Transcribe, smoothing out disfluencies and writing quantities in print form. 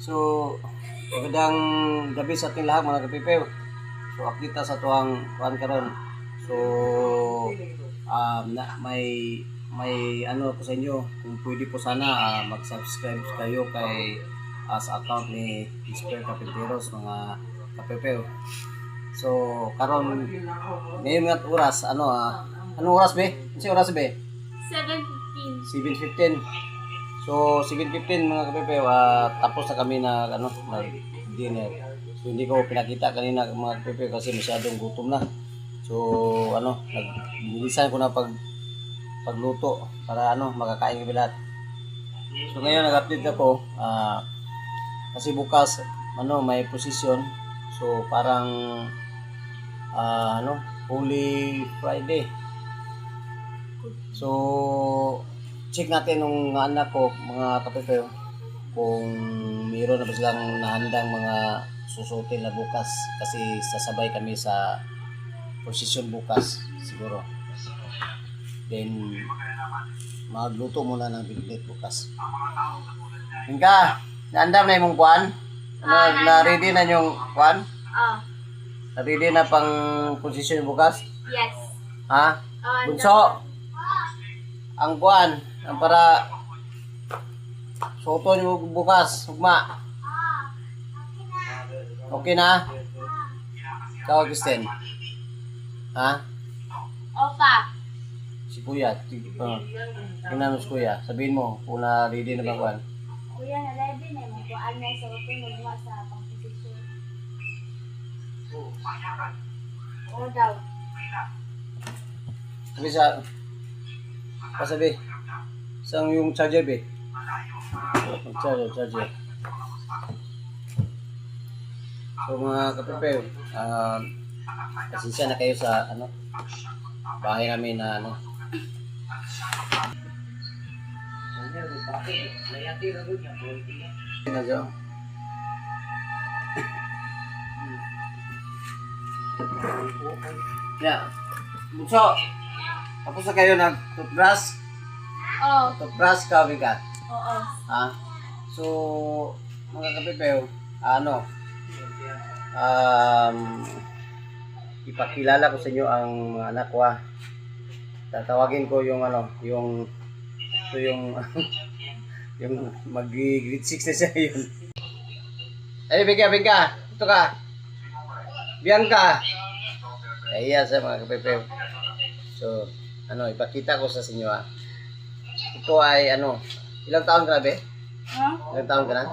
So, magandang gabi sa ating lahat mga kapipew. So, akita sa tuwang kuan karon. So, may ano po sa inyo, kung pwede po sana mag-subscribe kayo kay sa account ni Mr. Kapinteros mga kapipew. So, karon ngayon nga oras, anong oras be? Kasi oras be? 7:15. 7:15. So, 7:15 mga kapepe, tapos na kami na nag-dinner. So, hindi ko pinakita kanina mga kapepe kasi masyadong gutom na. So, nagbilisan ko na pagluto para makakain kami lahat. So, ngayon nag-update ako kasi bukas may position. So, parang Holy Friday. So, check natin nung anak ko, mga kapepe, kung mayroon na ba silang nahandang mga susutin na bukas kasi sasabay kami sa posisyon bukas siguro. Then, magluto muna ng biglet bukas. Hingga, naandam na yung kuwan? Na-ready na yung kuwan? Na-ready na pang posisyon bukas? Yes. Ha? Bunso! Ang kuwan, ang para suoton nyo bukas, ugma. Okay na? Ikaw, Kristen. Ha? Opa. Si Kuya. Tingnan mo si Kuya. Sabihin mo kung na-ready na ba kuwan. Kuya, na-ready na yung kuhaan na sa upo nagwa sa pang-posisyon. Oo daw. Sabi pasabi. Isang yung charger, be. Charger. So mga kapepe, pasensya na kayo sa bahay namin na Yeah. Bunso, tapos na kayo nag-toothbrush? Oo. Toothbrush ka, ka? Oo. Ha? So, mga kapepe, ipakilala ko sa inyo ang mga anak ko. Tatawagin ko yung yung yung mag-grade 6 na siya yun. Ay, Bika, ito ka. Bianca. Iya sa mga kapepe. So, ipakita ko sa inyo. Ito ay ilang taon ka na, be? Ha? Ilang taon ka na?